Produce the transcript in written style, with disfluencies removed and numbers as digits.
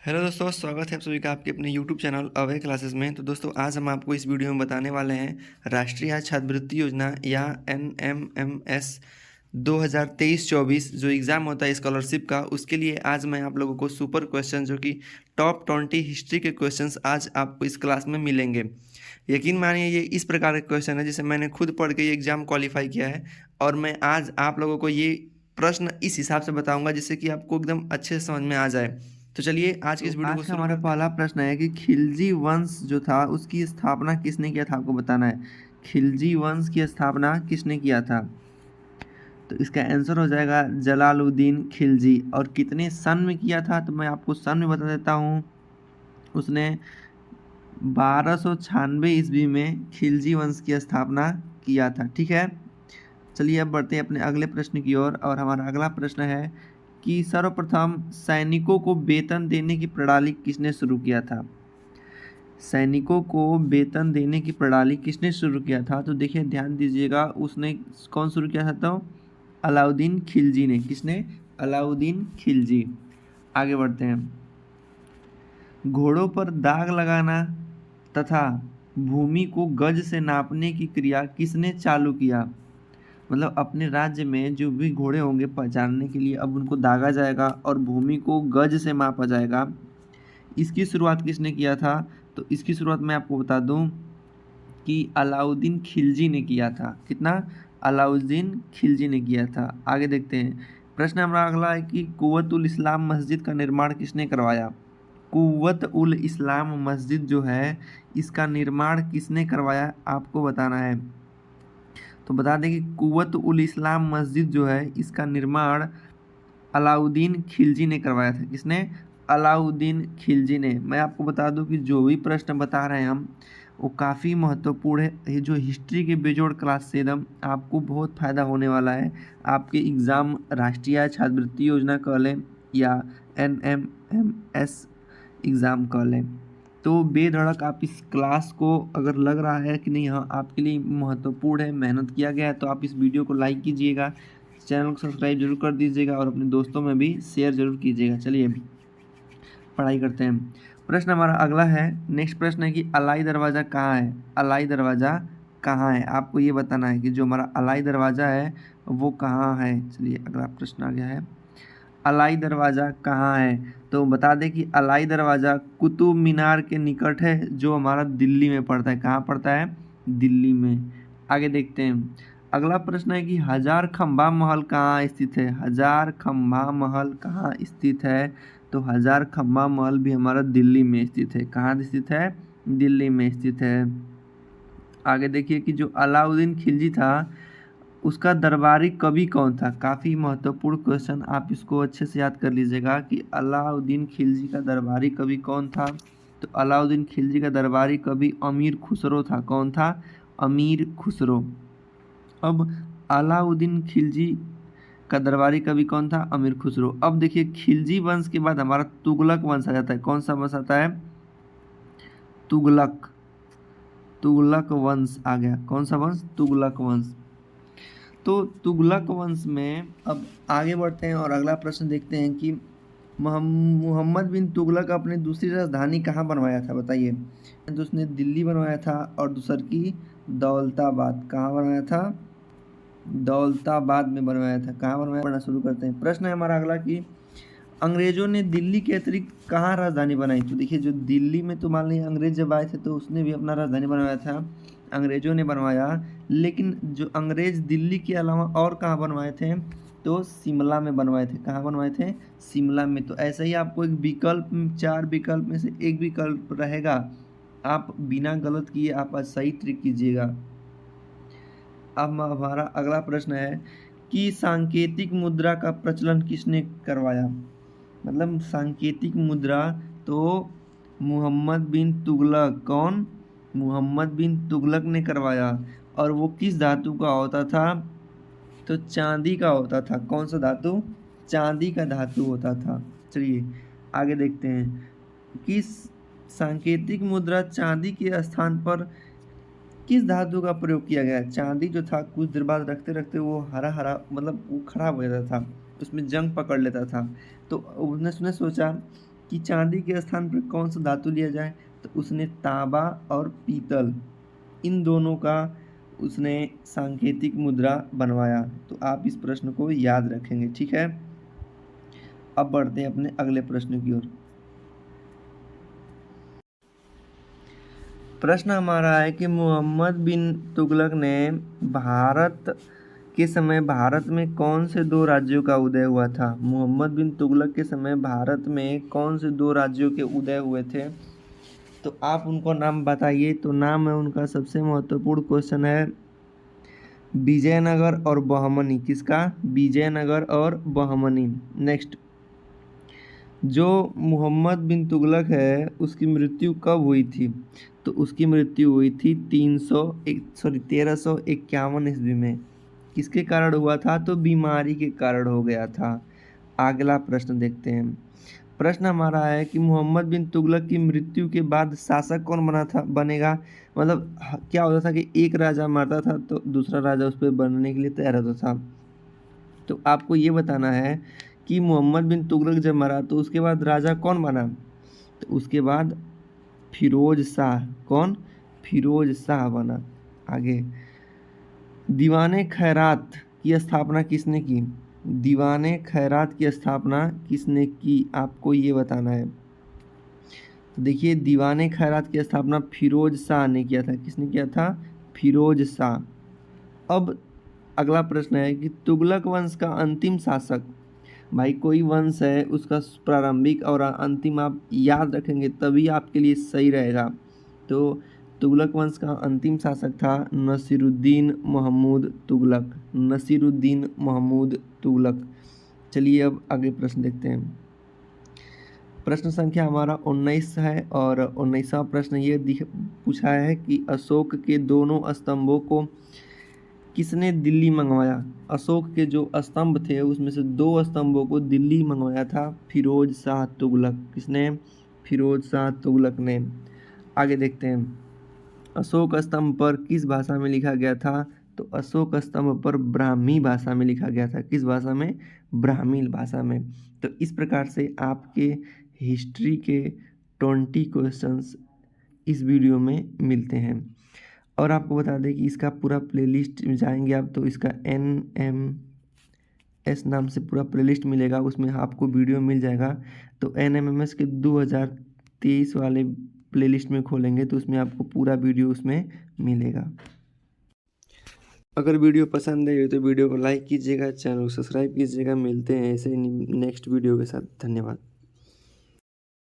Hello दोस्तों, स्वागत है आप सभी का आपके अपने यूट्यूब चैनल अभय क्लासेस में। तो दोस्तों आज हम आपको इस वीडियो में बताने वाले हैं राष्ट्रीय छात्रवृत्ति योजना या NMMS 2023-24 जो एग्ज़ाम होता है स्कॉलरशिप का, उसके लिए आज मैं आप लोगों को सुपर क्वेश्चन जो कि टॉप 20 हिस्ट्री के क्वेश्चंस आज आपको इस क्लास में मिलेंगे। यकीन मानिए ये इस प्रकार के क्वेश्चन है जिसे मैंने खुद पढ़ के ये एग्ज़ाम क्वालिफाई किया है और मैं आज आप लोगों को ये प्रश्न इस हिसाब से बताऊंगा जिससे कि आपको एकदम अच्छे से समझ में आ जाए। तो चलिए आज की तो इस वीडियो को आज का शुरू हमारा करते हैं। पहला प्रश्न है कि खिलजी वंश जो था उसकी स्थापना किसने किया था, आपको बताना है। खिलजी वंश की स्थापना किसने किया था? तो इसका आंसर हो जाएगा जलालुद्दीन खिलजी। और कितने सन में किया था, तो मैं आपको सन में बता देता हूँ। उसने 1296 ईस्वी में खिलजी वंश की स्थापना किया था। ठीक है, चलिए अब बढ़ते हैं अपने अगले प्रश्न की ओर। और हमारा अगला प्रश्न है कि सर्वप्रथम सैनिकों को वेतन देने की प्रणाली किसने शुरू किया था? सैनिकों को वेतन देने की प्रणाली किसने शुरू किया था? तो देखिए ध्यान दीजिएगा, उसने कौन शुरू किया था? तो अलाउद्दीन खिलजी ने। किसने? अलाउद्दीन खिलजी। आगे बढ़ते हैं। घोड़ों पर दाग लगाना तथा भूमि को गज से नापने की क्रिया किसने चालू किया? मतलब अपने राज्य में जो भी घोड़े होंगे पहचानने के लिए अब उनको दागा जाएगा और भूमि को गज से मापा जाएगा। इसकी शुरुआत किसने किया था? तो इसकी शुरुआत मैं आपको बता दूं कि अलाउद्दीन खिलजी ने किया था। कितना? अलाउद्दीन खिलजी ने किया था। आगे देखते हैं। प्रश्न हमारा अगला है कि कुव्वत उल इस्लाम मस्जिद का निर्माण किसने करवाया? कुव्वत उल इस्लाम मस्जिद जो है इसका निर्माण किसने करवाया, आपको बताना है। तो बता दें कि कुव्वत उल इस्लाम मस्जिद जो है इसका निर्माण अलाउद्दीन खिलजी ने करवाया था। किसने? अलाउद्दीन खिलजी ने। मैं आपको बता दूं कि जो भी प्रश्न बता रहे हैं हम वो काफ़ी महत्वपूर्ण है। ये जो हिस्ट्री के बेजोड़ क्लास से एकदम आपको बहुत फ़ायदा होने वाला है। आपके एग्ज़ाम राष्ट्रीय छात्रवृत्ति योजना कह लें या NMMS एग्ज़ाम कह लें, तो बेधड़क आप इस क्लास को अगर लग रहा है कि नहीं हाँ आपके लिए महत्वपूर्ण है, मेहनत किया गया है, तो आप इस वीडियो को लाइक कीजिएगा, चैनल को सब्सक्राइब जरूर कर दीजिएगा और अपने दोस्तों में भी शेयर जरूर कीजिएगा। चलिए पढ़ाई करते हैं। प्रश्न हमारा अगला है, नेक्स्ट प्रश्न है कि अलाई दरवाज़ा कहाँ है? अलाई दरवाज़ा कहाँ है, आपको ये बताना है कि जो हमारा अलाई दरवाज़ा है वो कहाँ है। चलिए अगला प्रश्न आ गया है, अलाई दरवाज़ा कहाँ है? तो बता दें कि अलाई दरवाज़ा कुतुब मीनार के निकट है जो हमारा दिल्ली में पड़ता है। कहाँ पड़ता है? दिल्ली में। आगे देखते हैं। अगला प्रश्न है कि हजार खंबा महल कहाँ स्थित है? हजार खंबा महल कहाँ स्थित है? तो हजार खंबा महल भी हमारा दिल्ली में स्थित है। कहाँ स्थित है? दिल्ली में स्थित है। आगे देखिए कि जो अलाउद्दीन खिलजी था उसका दरबारी कवि कौन था? काफ़ी महत्वपूर्ण क्वेश्चन, आप इसको अच्छे से याद कर लीजिएगा कि अलाउद्दीन खिलजी का दरबारी कवि कौन था। तो अलाउद्दीन खिलजी का दरबारी कवि अमीर खुसरो था। कौन था? अमीर खुसरो। अब अलाउद्दीन खिलजी का दरबारी कवि कौन था? अमीर खुसरो। अब देखिए खिलजी वंश के बाद हमारा तुगलक वंश आ जाता है। कौन सा वंश आता है? तुगलक। तुगलक वंश आ गया। कौन सा वंश? तुगलक वंश। तो तुगलक वंश में अब आगे बढ़ते हैं और अगला प्रश्न देखते हैं कि मोहम्मद बिन तुगलक अपनी दूसरी राजधानी कहाँ बनवाया था, बताइए। तो उसने दिल्ली बनवाया था और दूसर की दौलताबाद। कहाँ बनवाया था? दौलताबाद में बनवाया था। कहाँ बनवाया? पढ़ना शुरू करते हैं। प्रश्न है हमारा अगला कि अंग्रेजों ने दिल्ली के अतिरिक्त कहाँ राजधानी बनाई? तो देखिए जो दिल्ली में तो मान लीजिए अंग्रेज जब आए थे तो उसने भी अपना राजधानी बनवाया था, अंग्रेजों ने बनवाया। लेकिन जो अंग्रेज दिल्ली के अलावा और कहाँ बनवाए थे? तो शिमला में बनवाए थे। कहाँ बनवाए थे? शिमला में। तो ऐसे ही आपको एक विकल्प, चार विकल्प में से एक विकल्प रहेगा, आप बिना गलत किए आप सही ट्रिक कीजिएगा। अब हमारा अगला प्रश्न है कि सांकेतिक मुद्रा का प्रचलन किसने करवाया? मतलब सांकेतिक मुद्रा तो मोहम्मद बिन तुगलक। कौन? मोहम्मद बिन तुगलक ने करवाया। और वो किस धातु का होता था? तो चांदी का होता था। कौन सा धातु? चांदी का धातु होता था। चलिए आगे देखते हैं कि सांकेतिक मुद्रा चांदी के स्थान पर किस धातु का प्रयोग किया गया? चांदी जो था कुछ देर बाद रखते रखते वो हरा हरा मतलब वो खराब हो जाता था, उसमें जंग पकड़ लेता था। तो उसने सोचा कि चांदी के स्थान पर कौन सा धातु लिया जाए, तो उसने तांबा और पीतल इन दोनों का उसने सांकेतिक मुद्रा बनवाया। तो आप इस प्रश्न को याद रखेंगे, ठीक है। अब बढ़ते हैं अपने अगले प्रश्न की ओर। प्रश्न हमारा है कि मोहम्मद बिन तुगलक ने भारत के समय भारत में कौन से दो राज्यों का उदय हुआ था। मोहम्मद बिन तुगलक के समय भारत में कौन से दो राज्यों के उदय हुए थे, तो आप उनको नाम बताइए। तो नाम है उनका, सबसे महत्वपूर्ण क्वेश्चन है विजयनगर और बहमनी। किसका? विजयनगर और बहमनी। नेक्स्ट, जो मोहम्मद बिन तुगलक है उसकी मृत्यु कब हुई थी, तो उसकी मृत्यु हुई थी 1351 ईस्वी में। किसके कारण हुआ था, तो बीमारी के कारण हो गया था। अगला प्रश्न देखते हैं। प्रश्न हमारा है कि मोहम्मद बिन तुगलक की मृत्यु के बाद शासक कौन बनेगा। मतलब क्या होता था कि एक राजा मरता था तो दूसरा राजा उस पर बनने के लिए तैयार होता था। तो आपको ये बताना है कि मोहम्मद बिन तुगलक जब मरा तो उसके बाद राजा कौन बना, तो उसके बाद फिरोज शाह। कौन? फिरोज शाह बना। आगे, दीवाने खैरात की स्थापना किसने की। दीवाने खैरात की स्थापना किसने की, आपको ये बताना है। तो देखिए, दीवाने खैरात की स्थापना फिरोज शाह ने किया था। किसने किया था? फिरोज शाह। अब अगला प्रश्न है कि तुगलक वंश का अंतिम शासक। भाई कोई वंश है उसका प्रारंभिक और अंतिम आप याद रखेंगे तभी आपके लिए सही रहेगा। तो तुगलक वंश का अंतिम शासक था नसीरुद्दीन महमूद तुगलक। नसीरुद्दीन महमूद तुगलक। चलिए अब आगे प्रश्न देखते हैं। प्रश्न संख्या हमारा 19 है और 19वां प्रश्न ये पूछा है कि अशोक के दोनों स्तंभों को किसने दिल्ली मंगवाया। अशोक के जो स्तंभ थे उसमें से 2 स्तंभों को दिल्ली मंगवाया था फिरोज शाह तुगलक। किसने? फिरोज शाह तुगलक ने। आगे देखते हैं, अशोक स्तंभ पर किस भाषा में लिखा गया था, तो अशोक स्तंभ पर ब्राह्मी भाषा में लिखा गया था। किस भाषा में? ब्राह्मी भाषा में। तो इस प्रकार से आपके हिस्ट्री के 20 क्वेश्चंस इस वीडियो में मिलते हैं। और आपको बता दें कि इसका पूरा प्लेलिस्ट में जाएंगे आप तो इसका NMS नाम से पूरा प्लेलिस्ट मिलेगा, उसमें आपको वीडियो मिल जाएगा। तो NMMS के 2023 वाले प्लेलिस्ट में खोलेंगे तो उसमें आपको पूरा वीडियो उसमें मिलेगा। अगर वीडियो पसंद है तो वीडियो को लाइक कीजिएगा, चैनल को सब्सक्राइब कीजिएगा। मिलते हैं ऐसे ही नेक्स्ट वीडियो के साथ। धन्यवाद।